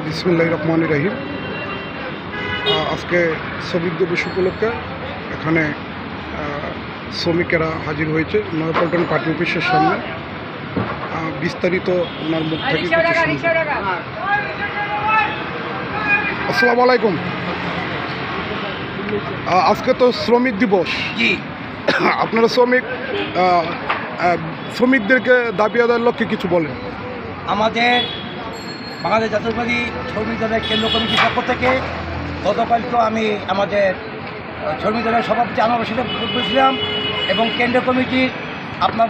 বিসমিল্লাহির রহমানির রহিম। আজকে শ্রমিক দিবস উপলক্ষে এখানে শ্রমিকেরা হাজির হয়েছে নয়াপল্টন পার্টি অফিসের সামনে। বিস্তারিত ওনার মুখ থেকে কিছু শুনছি। আসসালামু আলাইকুম। আজকে তো শ্রমিক দিবস, আপনারা শ্রমিকদেরকে দাবি আদায়ের লক্ষ্যে কিছু বলেন। আমাদের বাংলাদেশ জাতীয়তাবাদী শ্রমিক দলের কেন্দ্র কমিটির পক্ষ থেকে গতকালকে আমি আমাদের শ্রমিক দলের সভাপতি আমার সাথে বলছিলাম এবং কেন্দ্রীয় কমিটির আপনার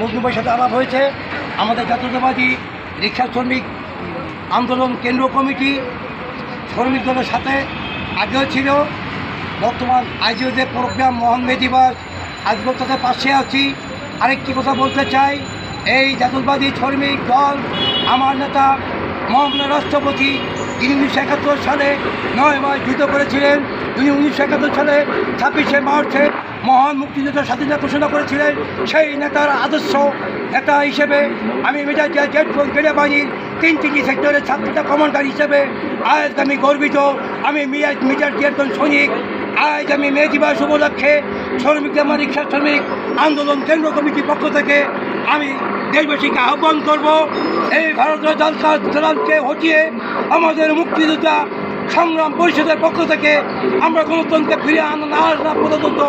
মজনুবের সাথে আলাপ হয়েছে। আমাদের জাতীয়তাবাদী রিক্সা শ্রমিক আন্দোলন কেন্দ্র কমিটি শ্রমিক দলের সাথে আগেও ছিল, বর্তমান আজও যে প্রোগ্রাম মহান দিবস আজকের তাদের পাশে আছি। আরেকটি কথা বলতে চাই, এই জাতীয়তাবাদী শ্রমিক দল আমার নেতা মহামান্য রাষ্ট্রপতি তিনি 1971 সালে 9 মাস যুদ্ধ করেছিলেন। তিনি 1971 সালে 26শে মার্চে মহান মুক্তিযুদ্ধের স্বাধীনতা ঘোষণা করেছিলেন। সেই নেতার আদর্শ নেতা হিসেবে আমি মেজর জেড গেরিয়া বাহিনীর 3টি সেক্টরের ছাত্রতা কমান্ডার হিসেবে আজ আমি গর্বিত। আমি মেজর জেড সৈনিক। আজ আমি মে দিবস উপলক্ষে শ্রমিক রিক্সা শ্রমিক আন্দোলন কেন্দ্র কমিটির পক্ষ থেকে আমি দেশবাসীকে আহ্বান করব, এই ভারতীয় জালকে হটিয়ে আমাদের মুক্তিযোদ্ধা সংগ্রাম পরিষদের পক্ষ থেকে আমরা গণতন্ত্রকে ফিরে আনা না আসা পর্যন্ত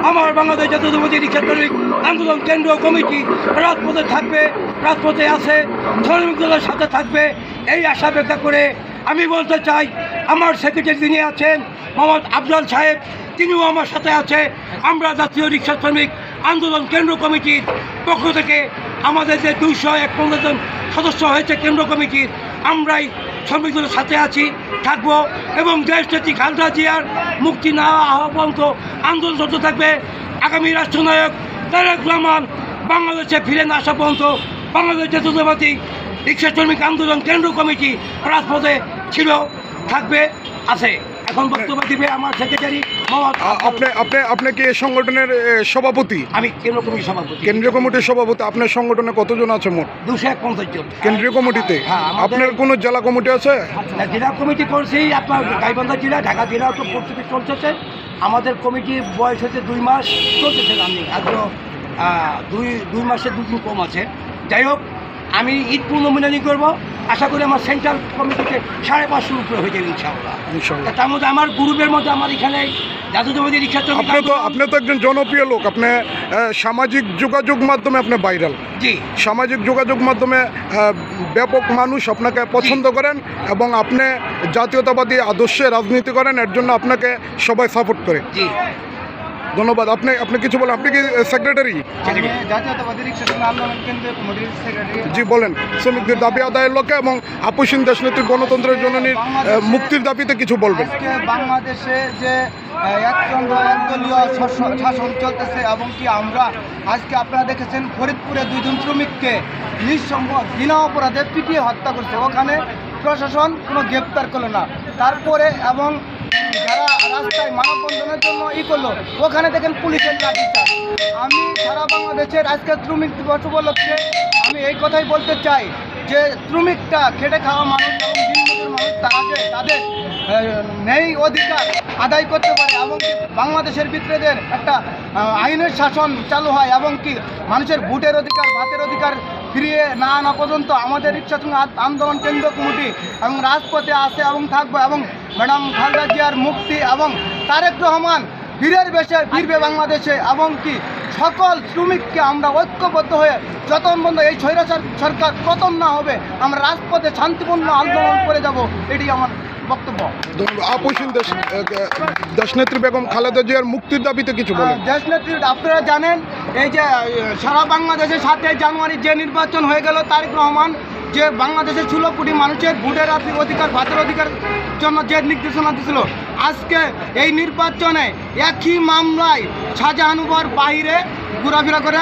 আমার বাংলাদেশ জাতীয়তাবাদী রিক্সা শ্রমিক আন্দোলন কেন্দ্রীয় কমিটি রাজপথে থাকবে, রাজপথে আছে, শ্রমিক দলের সাথে থাকবে, এই আশা ব্যক্ত করে আমি বলতে চাই আমার সেক্রেটারি যিনি আছেন মোহাম্মদ আফজাল সাহেব, তিনিও আমার সাথে আছে। আমরা জাতীয় রিক্সা শ্রমিক আন্দোলন কেন্দ্র কমিটির পক্ষ থেকে আমাদের যে 251 জন সদস্য হয়েছে কেন্দ্র কমিটির, আমরাই শ্রমিক দলের সাথে আছি, থাকবো এবং দেশনেত্রী খালেদা জিয়ার মুক্তি না হওয়া পর্যন্ত আন্দোলন চলতে থাকবে। আগামী রাষ্ট্রনায়ক তারেক রহমান বাংলাদেশে ফিরে না আসা পর্যন্ত বাংলাদেশ জাতীয়তাবাদী রিক্সা শ্রমিক আন্দোলন কেন্দ্র কমিটি রাজপথে ছিল, থাকবে, আছে। এখন বক্তব্য দিবে আমার সেক্রেটারি আপনি কি এই সংগঠনের সভাপতি? আমি কেন্দ্রীয় কমিটির সভাপতি। কেন্দ্রীয় কমিটির সভাপতি। আপনার সংগঠনে কতজন আছে মোট? 251 জন কেন্দ্রীয় কমিটিতে। আপনার কোনো জেলা কমিটি আছে? জেলা কমিটি করছি আপনার গাইবান্ধা জেলা, ঢাকা জেলা তো প্রস্তুতি চলতেছে। আমাদের কমিটির বয়স হচ্ছে 2 মাস চলতেছে, রানিং আজও 2 মাসের 2 দিন কম আছে। যাই হোক, আমি ঈদ পুনর্মিলনী করবো, আশা করি আমার সেন্ট্রাল কমিটিতে 550 উপরে হয়ে যাবে ইনশাআল্লাহ। তার মধ্যে আমার গ্রুপের মধ্যে আমার এখানে জাতীয়তাবাদী রিক্সা শ্রমিক আপনি তো একজন জনপ্রিয় লোক। আপনি সামাজিক যোগাযোগ মাধ্যমে আপনি ভাইরাল। জি, সামাজিক যোগাযোগ মাধ্যমে ব্যাপক মানুষ আপনাকে পছন্দ করেন এবং আপনি জাতীয়তাবাদী আদর্শে রাজনীতি করেন, এর জন্য আপনাকে সবাই সাপোর্ট করে। জি, ধন্যবাদ। আপনি কিছু বলেন। আপনি কি সেক্রেটারি? জাতীয়তাবাদী রিক্সা শ্রমিক আন্দোলন কেন্দ্রীয় কমিটির সেক্রেটারি। জি, বলেন। শ্রমিকদের দাবি আদায়ের লক্ষ্যে এবং আপসহীন দেশনেত্রীর গণতন্ত্রের জননীর মুক্তির দাবিতে কিছু বলবেন। বাংলাদেশে যে একদলীয় শাসন চলতেছে এবং কি আমরা আজকে আপনারা দেখেছেন ফরিদপুরে 2 জন শ্রমিককে নিঃসঙ্গ বিনা অপরাধে পিটিয়ে হত্যা করছে, ওখানে প্রশাসন কোনো গ্রেপ্তার করলো না। তারপরে এবং যারা রাস্তায় মানববন্ধনের জন্য করলো, ওখানে দেখেন পুলিশের লাঠিচার্জ। আমি সারা বাংলাদেশের আজকে শ্রমিক দিবস উপলক্ষে আমি এই কথাই বলতে চাই যে শ্রমিকটা খেটে খাওয়া মানুষ এবং দিনমজুর মানুষ তারা যে তাদের নেই অধিকার আদায় করতে পারে এবং কি বাংলাদেশের ভিতরেদের একটা আইনের শাসন চালু হয় এবং কি মানুষের ভোটের অধিকার, ভাতের অধিকার ফিরিয়ে না আনা পর্যন্ত আমাদের রিক্সা শ্রমিক আন্দোলন কেন্দ্র কমিটি এবং রাজপথে আছে এবং থাকবে এবং ম্যাডাম খালেদা জিয়ার মুক্তি এবং তারেক রহমান ফিরবে বাংলাদেশে এবং কি সকল শ্রমিককে আমরা ঐক্যবদ্ধ হয়ে যতক্ষণ পর্যন্ত এই স্বৈরাচার সরকার পতন না হবে আমরা রাজপথে শান্তিপূর্ণ আন্দোলন করে যাব, এটি আমার বক্তব্য। আপসহীন দেশনেত্রী বেগম খালেদা জিয়ার মুক্তির দাবিতে কিছু বলেন। দেশনেত্রী আপনারা জানেন এই যে সারা বাংলাদেশে 7 জানুয়ারি যে নির্বাচন হয়ে গেল, তারেক রহমান যে বাংলাদেশের 16 কোটি মানুষের ভোটের অধিকার, ভাতের অধিকার জন্য যে নির্দেশনা দিয়েছিল, আজকে এই নির্বাচনে একই মামলায় শাহজাহানুবার বাইরে ঘোরাফেরা করে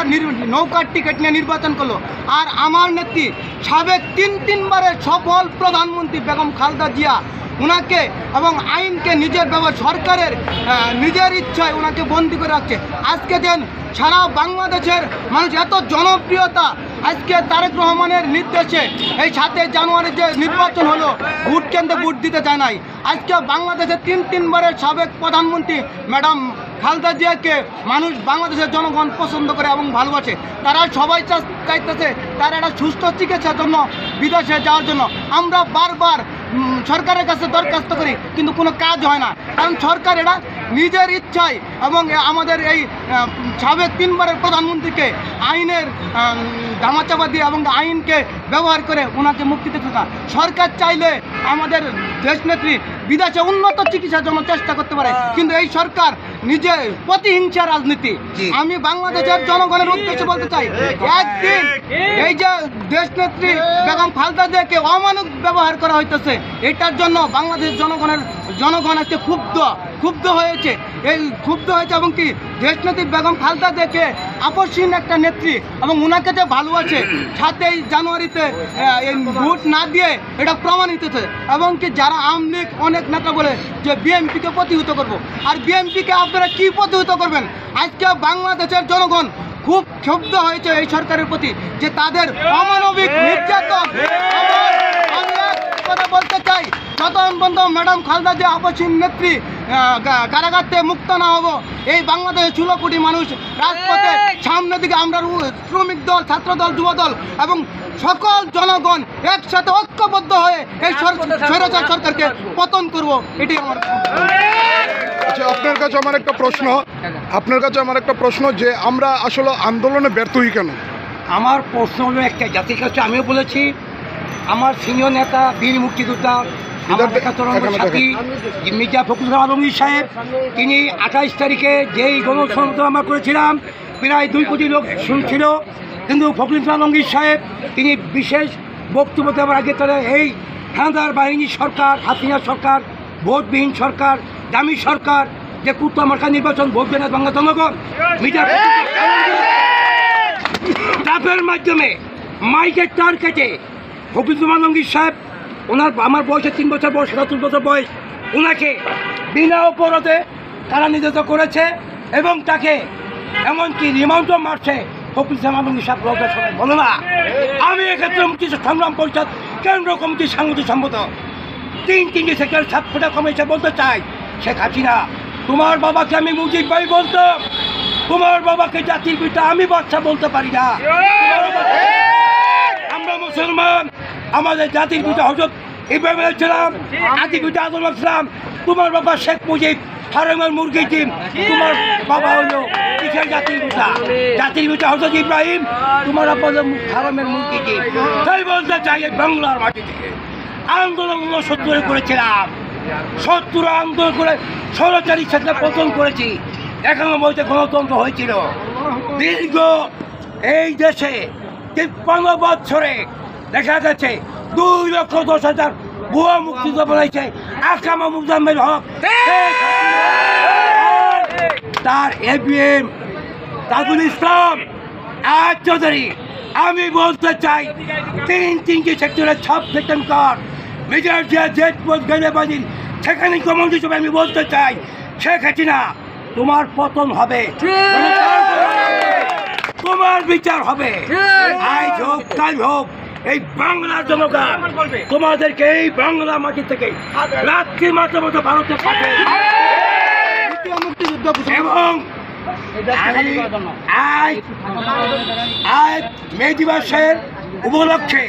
নৌকার টিকিট নিয়ে নির্বাচন করলো। আর আমার নেত্রী সাবেক 3বারের সফল প্রধানমন্ত্রী বেগম খালেদা জিয়া উনাকে এবং আইনকে নিজের সরকারের নিজের ইচ্ছায় ওনাকে বন্দি করে রাখছে। আজকে যেন সারা বাংলাদেশের মানুষ এত জনপ্রিয়তা আজকে তারেক রহমানের নির্দেশে এই 7 জানুয়ারি যে নির্বাচন হলো, ভোট কেন্দ্রে ভোট দিতে যায় নাই। আজকে বাংলাদেশের তিনবারের সাবেক প্রধানমন্ত্রী ম্যাডাম খালেদা জিয়াকে মানুষ, বাংলাদেশের জনগণ পছন্দ করে এবং ভালোবাসে। তারা সবাই চাইতেছে তার একটা সুস্থ চিকিৎসার জন্য বিদেশে যাওয়ার জন্য। আমরা বারবার সরকারের কাছে দরখাস্ত করি, কিন্তু কোনো কাজ হয় না, কারণ সরকার এটা নিজের ইচ্ছায় এবং আমাদের এই সাবেক 3বারের প্রধানমন্ত্রীকে আইনের ধামাচাপা দিয়ে এবং আইনকে ব্যবহার করে ওনাকে মুক্তি দিতে থাকা। সরকার চাইলে আমাদের দেশনেত্রী বিদেশে উন্নত চিকিৎসার জন্য চেষ্টা করতে পারে, কিন্তু এই সরকার নিজে প্রতিহিংসা রাজনীতি। আমি বাংলাদেশের জনগণের উদ্দেশ্যে বলতে চাই, একদিন এই যে দেশনেত্রী বেগম খালেদা জিয়াকে অমানবিক ব্যবহার করা হইতেছে, এটার জন্য বাংলাদেশের জনগণ আজকে ক্ষুব্ধ হয়েছে এবং কি দেশনেত্রী বেগম খালেদা জিয়াকে আপসহীন একটা নেত্রী এবং ওনাকে যে ভালোবাসে 7 জানুয়ারিতে এই ভোট না দিয়ে এটা প্রমাণিত হয়েছে। এবং কি যারা আওয়ামী লীগ অনেক নেতা বলে যে বিএনপিকে প্রতিহত করব, আর বিএনপিকে আপনারা কি প্রতিহত করবেন? আজকে বাংলাদেশের জনগণ খুব ক্ষুব্ধ হয়েছে এই সরকারের প্রতি, যে তাদের অমানবিক নির্যাতন। আমি এক কথা বলতে চাই, যতক্ষণ পর্যন্ত ম্যাডাম খালেদা জিয়া আপসহীন নেত্রী কারাগার থেকে মুক্ত না হবো, এই বাংলাদেশের 16 কোটি মানুষ রাজপথে সামনের দিকে আমরা শ্রমিক দল, ছাত্র দল, যুব দল এবং সকল জনগণ একসাথে ঐক্যবদ্ধ হয়ে এই স্বৈরাচার সরকারকে পতন করব, এটি আমার। আচ্ছা, আপনার কাছে আমার একটা প্রশ্ন যে আমরা আসলে আন্দোলনে ব্যর্থ হই কেন? আমার প্রশ্ন হলো একটা, জাতির কাছে আমিও বলেছি, আমার সিনিয়র নেতা বীর মুক্তিযোদ্ধা আমার সাথী মির্জা ফখরুল আলমগীর সাহেব, তিনি 28 তারিখে যেই গণসংহতি আমরা করেছিলাম, প্রায় 2 কোটি লোক শুনছিল, কিন্তু ফখরুল আলমগীর সাহেব তিনি বিশেষ বক্তব্য দেওয়ার আগে তারা এই হানাদার বাহিনী সরকার, হাসিনা সরকার, ভোটবিহীন সরকার, দামি সরকার, যে কুত্তা মার্কা নির্বাচন ভোট দেয় না বাংলা জনগণ, মির্জা ট্যাপের মাধ্যমে মাইকের তার কেটে ফখরুল আলমগীর সাহেব, ওনার আমার বয়সে 3 বছর বয়স, 77 বছর বয়স, ওনাকে বিনা অপরাধে তারা নির্যাতন করেছে এবং তাকে এমনকি রিমান্ডও মারছে। ফখরুল আলমগীর সাহেব সবাই বলো না, আমি এক্ষেত্রে মুক্তি সংগ্রাম পরিষদ কেন্দ্র কমিটির সাংগঠনিক সম্পাদক 3 সেক্টর 7 কমিটি বলতে চাই, শেখ হাসিনা তোমার বাবাকে আমি মুজিব ভাই বলতাম, তোমার বাবাকে জাতির পিতা আমি বাচ্চা বলতে পারি না। আমরা মুসলমান, আমাদের জাতির পিতা হযরত ইব্রাহিম আলাইহিস সালাম, জাতির পিতা আদম আলাইহিস সালাম, তোমার বাবা শেখ মুজিব হারামের মুরগি ডিম, তোমার বাবা হলো কিসের জাতির পিতা? জাতির পিতা হযরত ইব্রাহিম, তোমার বাবা হলো হারামের মুরগি ডিম। তাই বলতে চাই, বাংলার মাটি থেকে আন্দোলন 70 করেছিলাম, 70 আন্দোলন করে স্বৈরাচারীর সাথে পতন করেছি, 91 গণতন্ত্র হয়েছিল। দীর্ঘ এই দেশে 53 বছরে দেখা গেছে 2,10,000 ভুয়া মুক্তিযোদ্ধা বানাইছে আকামা মুজাম্মেল হক, তার এবিএম তাজুল ইসলাম, আজ চৌধুরী। আমি বলতে চাই, 3 সেক্টরের সব সেক্টর কর মেজর জিয়া জেট পোস্ট গেলে বাজির সেখানে কমান্ড হিসেবে আমি বলতে চাই, শেখ হাসিনা তোমার পতন হবে, তোমার বিচার হবে, আজ হোক কাল হোক। এই বাংলার জনগণ তোমাদেরকে এই বাংলা মাটি থেকে রাত্রি মাত্র মতো ভারতে পাঠায় এবং আজ মে দিবসের উপলক্ষে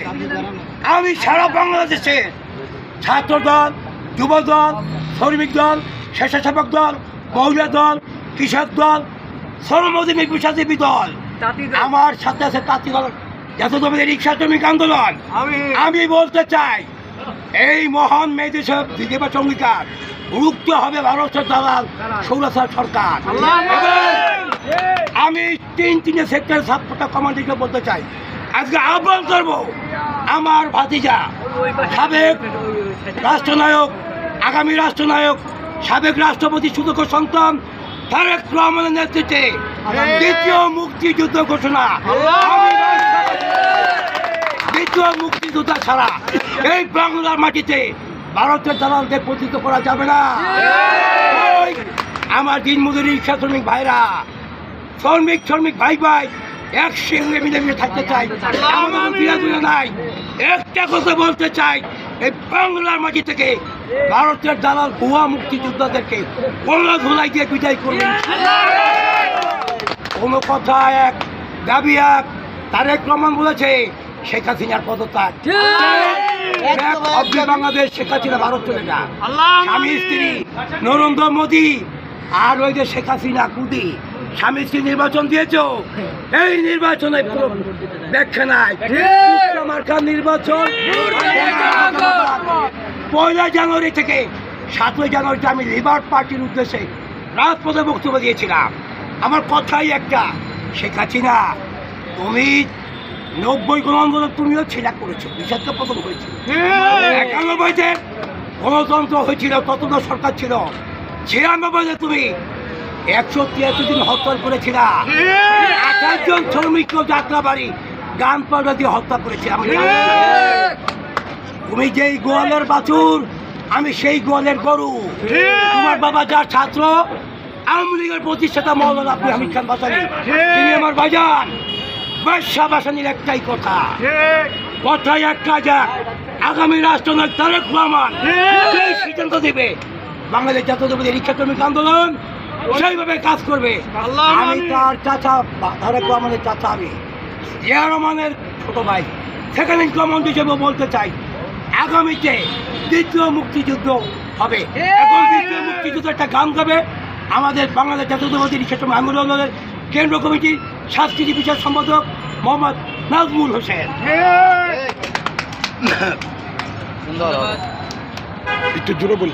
আমি সারা বাংলাদেশে ছাত্র দল, যুব দল, শ্রমিক দল, স্বেচ্ছাসেবক দল, মহিলা দল, কৃষক দল, শ্রমজীবী পেশাজীবী দল, আমার সাথে আছে তাঁতি দল, জাতীয় রিক্সা শ্রমিক আন্দোলন। আমি বলতে চাই, এই মহান মেয়েদের দিদিবাস অঙ্গীকার রুখতে হবে ভারতের দালাল সৌরাচার সরকার। আমি 3 সেক্টর 7 কমান্ডারকে বলতে চাই, আজকে আহ্বান করবো আমার ভাতিজা, সাবেক রাষ্ট্রনায়ক, আগামী রাষ্ট্রনায়ক, সাবেক রাষ্ট্রপতি সুযোগ্য সন্তান তারেক রহমানের নেতৃত্বে দ্বিতীয় মুক্তিযুদ্ধ ঘোষণা। দ্বিতীয় মুক্তিযোদ্ধা ছাড়া এই বাংলার মাটিতে ভারতের দালালদের প্রতিহত করা যাবে না। আমার দিনমজুরি রিক্সা শ্রমিক ভাইরা, শ্রমিক ভাই এক সঙ্গে মিলেমিশে থাকতে চাই, আমাদের বিরোধী নাই। একটা কথা বলতে চাই, এই বাংলার মাটি থেকে ভারতের দালাল ভুয়া মুক্তিযোদ্ধাদেরকে কোনো ধুলাই দিয়ে বিদায় করবেন। কোনো কথা এক, দাবি এক। তারেক রহমান বলেছে শেখ হাসিনার পদত্যাগ, বাংলাদেশ শেখ হাসিনা ভারত চলে যা। স্বামী স্ত্রী নরেন্দ্র মোদী আর ওই যে শেখ হাসিনা কুদি স্বামী স্ত্রী নির্বাচন দিয়েছ, এই নির্বাচনে ব্যাখ্যা নাই। মার্কার নির্বাচন 1 জানুয়ারি থেকে 7 জানুয়ারিতে আমি লিবার পার্টির উদ্দেশ্যে রাজপথে বক্তব্য দিয়েছিলাম। আমার কথাই একটা, শেখ হাসিনা তুমি 90 আন্দোলন তুমিও ছেলা করেছো, বিষাদকে পতন হয়েছিল। 91-তে গণতন্ত্র হয়েছিল, ততটা সরকার ছিল। 96-তে তুমি 183 দিন হত্যা করেছিলা। 28 জন শ্রমিক যাত্রাবাড়ি গান পাউডার দিয়ে হত্যা করেছে। তুমি যেই গোয়ালের বাছুর, আমি সেই গোয়ালের গরু। তোমার বাবা যার ছাত্র, আওয়ামী লীগের প্রতিষ্ঠাতা মৌলানা আব্দুল হামিদ খান ভাসানী, তিনি আমার ভাইজান। বাদশা ভাসানীর একটাই কথা, কথাই একটা, যাক আগামী রাষ্ট্রনায়ক তারেক রহমান সেই সিদ্ধান্ত দেবে বাংলাদেশ জাতীয়তাবাদী রিক্সা শ্রমিক আন্দোলন সেইভাবে কাজ করবে। আমি তার চাচা, তারেক রহমানের চাচা, আমি জিয়া রহমানের ছোট ভাই, সেকেন্ড ইন কমান্ড হিসেবে বলতে চাই, আগামীতে দ্বিতীয় মুক্তিযুদ্ধ হবে। এখন দ্বিতীয় মুক্তিযুদ্ধ একটা গান গাবে আমাদের বাংলাদেশ জাতীয়তাবাদী রিক্সা শ্রমিক আন্দোলনের কেন্দ্র কমিটির সাংস্কৃতিক বিষয় সম্পাদক মোহাম্মদ নাজমুল হোসেন। একটু জোরে বলি।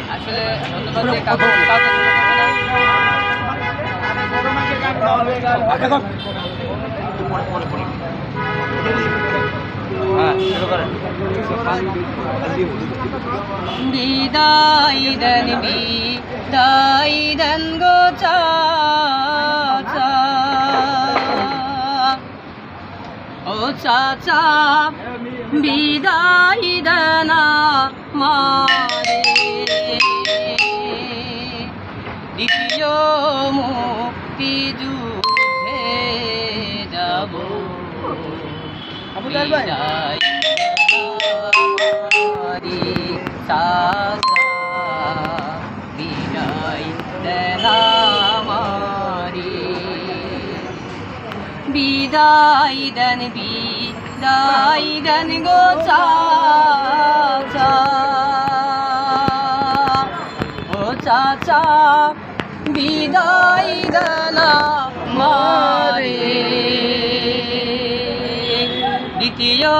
বিদায় দেন বিদায় দেন গো চাচা, ও চাচা বিদায় দেন আমারে, দ্বিতীয় মুক্তিযুদ্ধে যাব। বিদায় বিদায় দেন আমারে, বিদায় দেন বিদায় দেন গো চাচা, ও চাচা বিদায় দেন আমারে, দ্বিতীয়